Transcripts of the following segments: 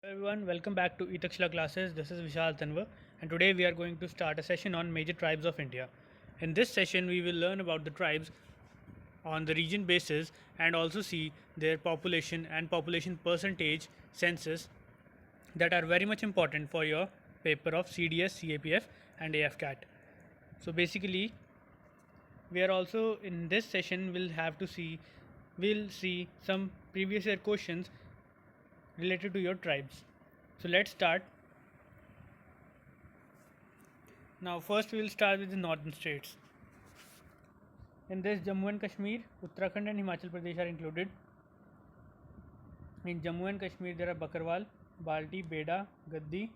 Hello everyone, welcome back to eTakshila classes. This is Vishal Tanva, and today we are going to start a session on major tribes of India. In this session, we will learn about the tribes on the region basis and also see their population and population percentage census that are very much important for your paper of CDS, CAPF, and AFCAT. So basically, we are also in this session we'll see some previous year questions related to your tribes. So let's start. Now, first we will start with the northern states. In this, Jammu and Kashmir, Uttarakhand, and Himachal Pradesh are included. In Jammu and Kashmir, there are Bakarwal, Balti, Beda, Gaddi,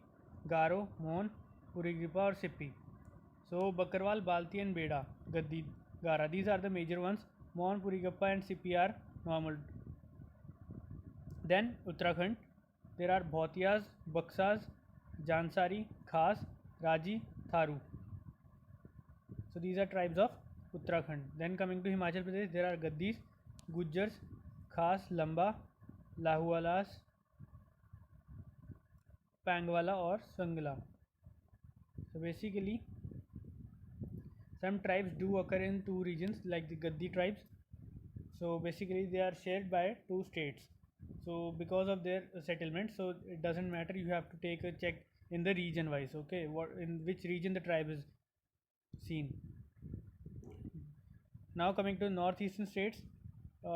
Garo, Mon, Purigripa, or Sippi. So, Bakarwal, Balti, and Beda, Gaddi, Gara, these are the major ones. Mon, Purigappa, and Sippi are normal. Then, Uttarakhand, there are Bhautias, Baksas, Jansari, Khas, Raji, Tharu. So these are tribes of Uttarakhand. Then coming to Himachal Pradesh, there are Gaddis, Gujjars, Khas, Lamba, Lahuwalas, Pangwala, or Sangla. So basically, some tribes do occur in two regions like the Gaddi tribes. So basically, they are shared by two states. So because of their settlement, so it doesn't matter. You have to take a check in the region wise. Okay, what in which region the tribe is seen. Now coming to northeastern states,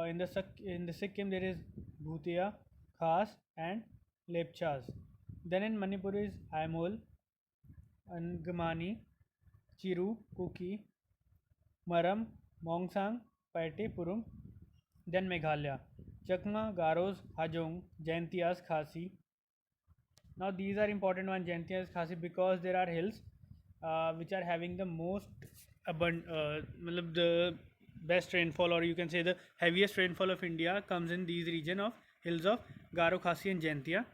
in the Sikkim there is Bhutia, Khas, and Lepchas. Then in Manipur is Aimol, Angamani, Chiru, Kuki, Maram, Mongsang, Paite, Purum. Then Meghalaya, Chakma, Garos, Hajong, Jaintias, Khasi. Now these are important ones, Jaintias, Khasi, because there are hills which are having the most the best rainfall, or you can say the heaviest rainfall of India comes in these region of hills of Garo, Khasi, and Jaintia.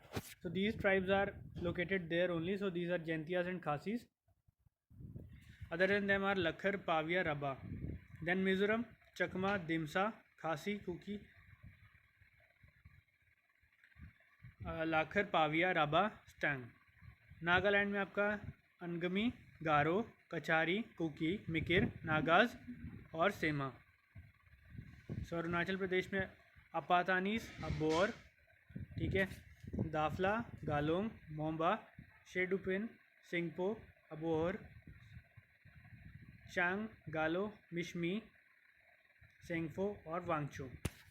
So these tribes are located there only. So these are Jaintias and Khasis. Other than them are Lakhar, Pavia, Rabba. Then Mizoram, Chakma, Dimsa, Khasi, Kuki, Lakher, Pawi, Rabha, Synteng. Nagaland में आपका अनगमी, गारो, कचारी, कुकी, मिकिर, नागाज और सेमा. सो अरुणाचल प्रदेश में अपातानीस, अबोर, ठीक है, दाफला, गालोंग, मोम्बा, शेडुपिन, सिंगपो, अबोहर, चांग, गालो, मिशमी, सेंगफो और वांगचो.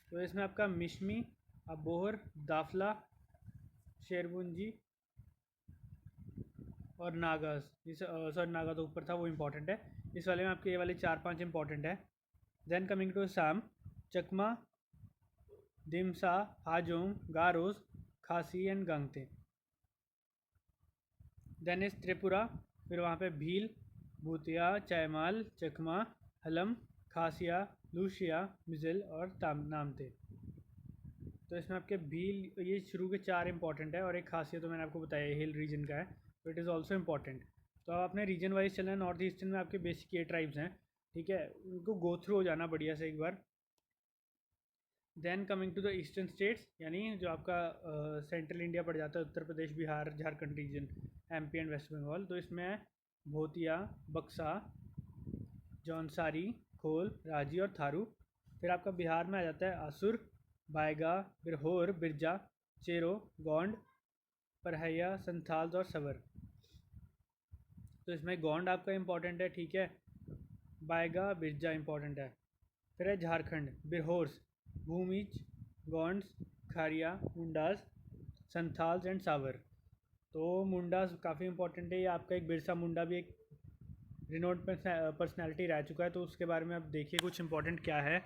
तो इसमें आपका मिशमी, अबोहर, दाफला, शेरबुंजी और नागास, सॉरी नागा तो ऊपर था, वो इम्पॉर्टेंट है. इस वाले में आपके ये वाले 4-5 इंपॉर्टेंट है. देन कमिंग टू साम, चकमा, दिमसा, हाजोंग, गारोस, खासी एंड गंगते. देन इस त्रिपुरा, फिर वहाँ पे भील, भूतिया, चैमाल, चकमा, हलम, खासिया, लूशिया, मिजिल और नामते. तो इसमें आपके भील, ये शुरू के 4 इंपॉर्टेंट है, और एक खासियत तो मैंने आपको बताया हिल रीजन का है, तो इट इज़ ऑल्सो इम्पॉर्टेंट. तो आप अपने रीजन वाइज चलना है. नॉर्थ ईस्टर्न में आपके बेसिक ये ट्राइब्स हैं, ठीक है, उनको गो थ्रू हो जाना बढ़िया से एक बार. Then coming to the eastern states, यानी जो आपका सेंट्रल इंडिया पड़ जाता है, Uttar Pradesh, Bihar, Jharkhand region, MP and West Bengal. तो इसमें है भोतिया, बक्सा, जौनसारी, खोल, राजी और थारू. फिर आपका बिहार में आ जाता है आसुर, बायगा, बिरहोर, बिरजा, चेरो, गोंड, परहैया, संथाल और सवर. तो इसमें गोंड आपका इम्पॉर्टेंट है, ठीक है, बायगा, बिरजा इम्पॉर्टेंट है. फिर है झारखंड, बिरहोर्स, भूमिज, गोंड्स, खारिया, मुंडास, संथाल्स एंड सावर. तो मुंडास काफ़ी इंपॉर्टेंट है. ये आपका एक बिरसा मुंडा भी एक रिनोड पर्सनैलिटी रह चुका है, तो उसके बारे में आप देखिए कुछ इंपॉर्टेंट क्या है,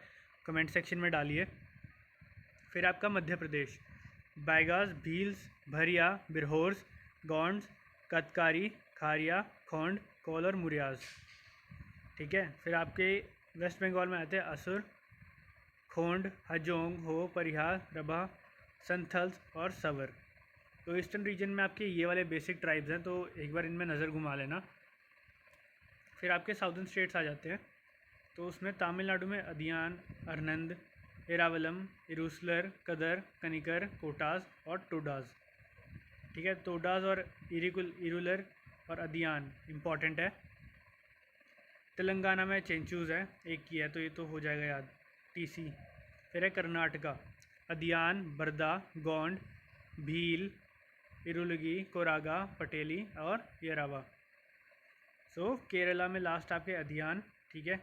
कमेंट सेक्शन में डालिए. फिर आपका मध्य प्रदेश, बैगास, भील्स, भरिया, बिरहोर्स, गोंड्स, कतकारी, खारिया, खोंड, कोल और मुरियाज, ठीक है. फिर आपके वेस्ट बंगाल में आते हैं असुर, खोंड, हजोंग, हो, परिहार, रभा, संथल्स और सवर. तो ईस्टर्न रीजन में आपके ये वाले बेसिक ट्राइब्स हैं, तो एक बार इनमें नज़र घुमा लेना. फिर आपके साउदर्न स्टेट्स आ जाते हैं. तो उसमें तमिलनाडु में अदियान, अरनंद, एरावलम, इरूसलर, कदर, कनिकर, कोटास और टोडास. ठीक है। तोडास और इरुलर और अदियान इम्पॉर्टेंट है। तेलंगाना में चेंचूज़ है, एक की है तो ये तो हो जाएगा याद, टीसी। फिर है कर्नाटका, अदियान, बरदा, गोंड, भील, इरुलगी, कोरागा, पटेली और येरावा। सो केरला में लास्ट आपके अदियान, ठीक है,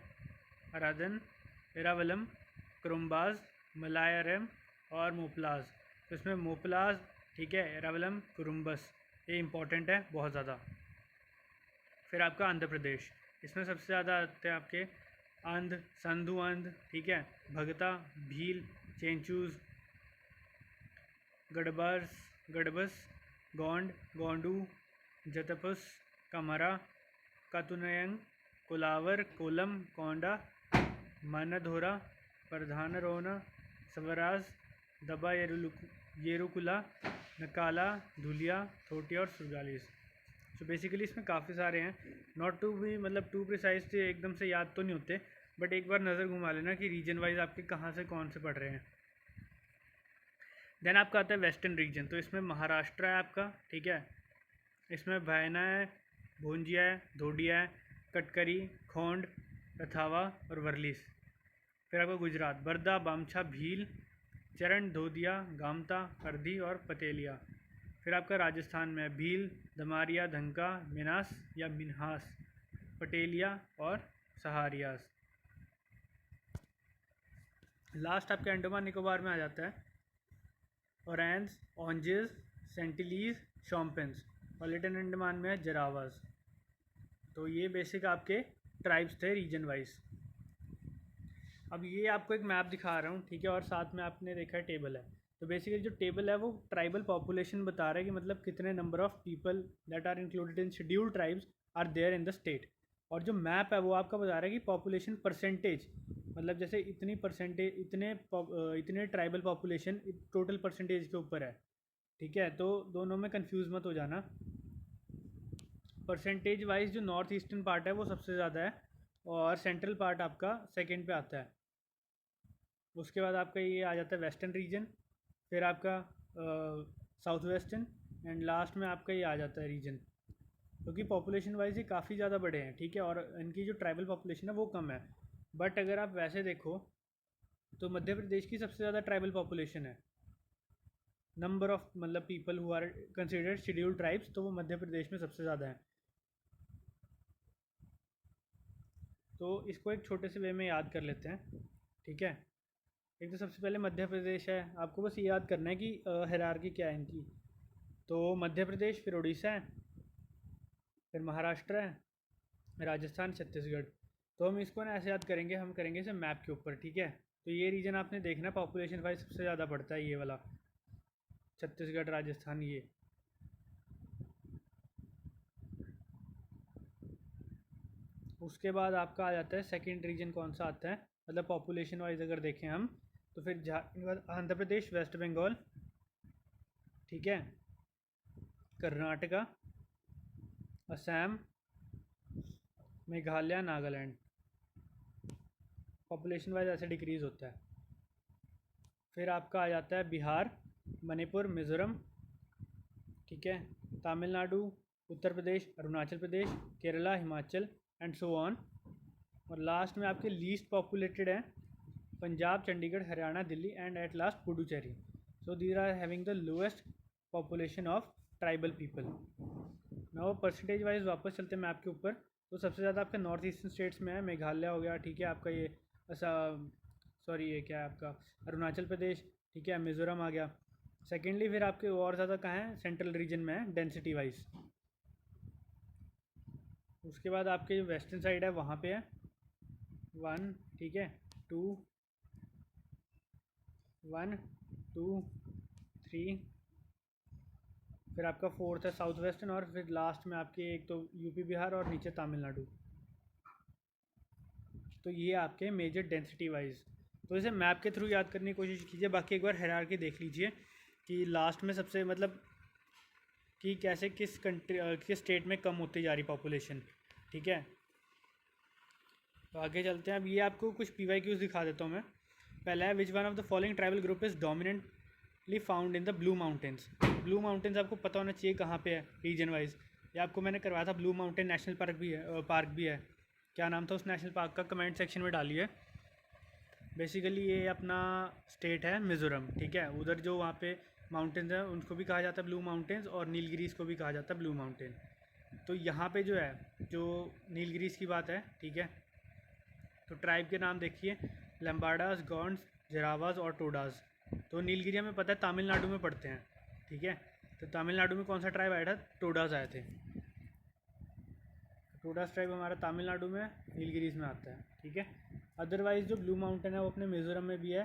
अरादन, एरावलम, क्रुम्बाज, मलायरम और मोपलाज। तो इसमें मोपलाज, ठीक है, एरावलम, कुरुम्बस, ये इंपॉर्टेंट है बहुत ज़्यादा। फिर आपका आंध्र प्रदेश, इसमें सबसे ज़्यादा आते हैं आपके आंध्र, संधु आंध्र, ठीक है, भगता, भील, चेंचूज, गडबस, गोंड, गोंडू, जतपस, कमरा, कातुनयंग, कोलावर, कोलम, कोंडा, मानाधोरा, प्रधानरोना, स्वराज, दबा, येरुकुला, नकाला, धुलिया, थोटिया और सुरगालीस। सो बेसिकली इसमें काफ़ी सारे हैं, नॉट टू भी मतलब टू प्रिसाइज से एकदम से याद तो नहीं होते, बट एक बार नज़र घुमा लेना कि रीजन वाइज आपके कहाँ से कौन से पढ़ रहे हैं। देन आपका आता है वेस्टर्न रीजन, तो इसमें महाराष्ट्र है आपका, ठीक है, इसमें वायना है, भोंजिया है, धोडिया है, कटकरी, खोंड, रथावा और वर्लीस। फिर आपका गुजरात, बरदा, बामछा, भील, चरण, धोदिया, गामता, अर्धी और पतेलिया। फिर आपका राजस्थान में भील, दमारिया, धंका, मिनास या मिन्हास, पटेलिया और सहारियास। लास्ट आपके अंडमान निकोबार में आ जाता है ओरेंस, ऑन्जेस, सेंटिलीज, शॉम्पेंस और लिटिल अंडमान में है जरावास। तो ये बेसिक आपके ट्राइब्स थे रीजन वाइज। अब ये आपको एक मैप दिखा रहा हूँ, ठीक है, और साथ में आपने देखा है टेबल है। तो बेसिकली जो टेबल है वो ट्राइबल पॉपुलेशन बता रहा है कि मतलब कितने number of people that are included in scheduled tribes are there in the state. और जो मैप है वो आपका बता रहा है कि पॉपुलेशन परसेंटेज, मतलब जैसे इतनी परसेंटेज, इतने ट्राइबल पॉपुलेशन टोटल परसेंटेज के ऊपर है, ठीक है। तो दोनों में कंफ्यूज मत हो जाना। परसेंटेज वाइज जो नॉर्थ ईस्टर्न पार्ट है वो सबसे ज़्यादा है और सेंट्रल पार्ट आपका सेकेंड पे आता है। उसके बाद आपका ये आ जाता है वेस्टर्न रीजन, फिर आपका साउथ वेस्टर्न एंड लास्ट में आपका ये आ जाता है रीजन। क्योंकि पॉपुलेशन वाइज ये काफ़ी ज़्यादा बड़े हैं, ठीक है, और इनकी जो ट्राइबल पॉपुलेशन है वो कम है। बट अगर आप वैसे देखो तो मध्य प्रदेश की सबसे ज़्यादा ट्राइबल पॉपुलेशन है, नंबर ऑफ मतलब people who are considered scheduled tribes, तो वो मध्य प्रदेश में सबसे ज़्यादा है। तो इसको एक छोटे से वे में याद कर लेते हैं, ठीक है। एक तो सबसे पहले मध्य प्रदेश है, आपको बस ये याद करना है कि हायरार्की क्या है इनकी। तो मध्य प्रदेश, फिर उड़ीसा है, फिर महाराष्ट्र है, राजस्थान, छत्तीसगढ़। तो हम इसको ना ऐसे याद करेंगे, हम करेंगे इसे मैप के ऊपर, ठीक है। तो ये रीजन आपने देखना पॉपुलेशन वाइज सबसे ज़्यादा बढ़ता है, ये वाला छत्तीसगढ़, राजस्थान, ये। उसके बाद आपका आ जाता है सेकंड रीजन, कौन सा आता है मतलब पॉपुलेशन वाइज अगर देखें हम, तो फिर आंध्र प्रदेश, वेस्ट बंगाल, ठीक है, कर्नाटका, असम, मेघालय, नागालैंड। पॉपुलेशन वाइज ऐसे डिक्रीज़ होता है। फिर आपका आ जाता है बिहार, मणिपुर, मिज़ोरम, ठीक है, Tamil Nadu, Uttar Pradesh, Arunachal Pradesh, Kerala, Himachal and so on. और लास्ट में आपके लीस्ट पॉपुलेटेड हैं Punjab, Chandigarh, Haryana, Delhi and at last Puducherry. So these are having the lowest population of tribal people. Now percentage wise वापस चलते हैं मैप के ऊपर। तो सबसे ज़्यादा आपके नॉर्थ ईस्टर्न स्टेट्स में है, मेघालय हो गया, ठीक है, आपका ये ये क्या है आपका अरुणाचल प्रदेश, ठीक है, मिज़ोरम आ गया। सेकेंडली फिर आपके और ज़्यादा कहाँ है, सेंट्रल रीजन में है डेंसिटी वाइज। उसके बाद आपके जो वेस्टर्न साइड है वहाँ पे है 1, ठीक है, 2, 1, 2, 3, फिर आपका 4th है साउथ वेस्टर्न, और फिर लास्ट में आपके एक तो यूपी बिहार और नीचे तमिलनाडु। तो ये आपके मेजर डेंसिटी वाइज। तो इसे मैप के थ्रू याद करने की कोशिश कीजिए, बाकी एक बार हायरार्की देख लीजिए कि लास्ट में सबसे मतलब कि कैसे किस कंट्री किस स्टेट में कम होती जा रही पॉपुलेशन, ठीक है। तो आगे चलते हैं। अब ये आपको कुछ PYQs दिखा देता हूँ मैं। पहला है which one of the following tribal group is dominant mostly found in the blue mountains. Blue mountains आपको पता होना चाहिए कहाँ पे है रीजन वाइज। ये आपको मैंने करवाया था, ब्लू माउंटेन नेशनल पार्क भी है। क्या नाम था उस नेशनल पार्क का, कमेंट सेक्शन में डालिए। बेसिकली ये अपना स्टेट है मिज़ोरम, ठीक है। उधर जो वहाँ पे माउंटेन्स हैं उनको भी कहा जाता है ब्लू माउंटेन्स, और नीलगिरीज को भी कहा जाता है ब्लू माउंटेन। तो यहाँ पे जो है, जो नीलगिरीज की बात है, ठीक है, तो ट्राइब के नाम देखिए, लम्बाडास, गॉन्ड्स, जरावाज और टोडास। तो नीलगिरी हमें पता है तमिलनाडु में पड़ते हैं, ठीक है। तो तमिलनाडु में कौन सा ट्राइब आया था, टोडास आए थे। टोडास ट्राइब हमारा तमिलनाडु में नीलगिरीज में आता है, ठीक है। अदरवाइज़ जो ब्लू माउंटेन है वो अपने मिज़ोरम में भी है।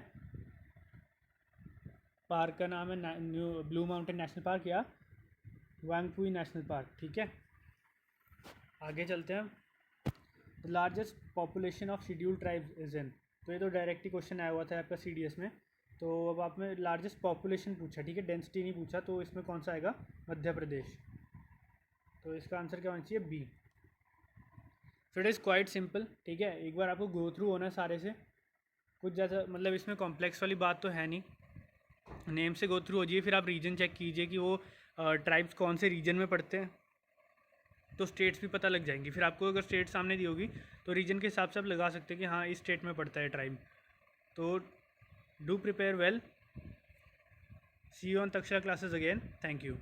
पार्क का नाम है ब्लू माउंटेन नेशनल पार्क या वांगपुई नेशनल पार्क, ठीक है। आगे चलते हैं। The largest population of scheduled tribes is in. तो ये तो डायरेक्ट ही क्वेश्चन आया हुआ था आपका CDS में। तो अब आपने लार्जेस्ट पॉपुलेशन पूछा, ठीक है, डेंसिटी नहीं पूछा। तो इसमें कौन सा आएगा, मध्य प्रदेश। तो इसका आंसर क्या होना चाहिए, B. So it is quite simple, ठीक है। एक बार आपको गो थ्रू होना है सारे से, कुछ ज़्यादा मतलब इसमें कॉम्प्लेक्स वाली बात तो है नहीं। नेम से गो थ्रू हो जाइए, फिर आप रीजन चेक कीजिए कि वो ट्राइब्स कौन से रीजन में पड़ते हैं, तो स्टेट्स भी पता लग जाएंगी। फिर आपको अगर स्टेट सामने दी होगी तो रीजन के हिसाब से आप लगा सकते हैं कि हाँ इस स्टेट में पड़ता है ट्राइब। तो do prepare well, see you on Takshashila classes again, thank you.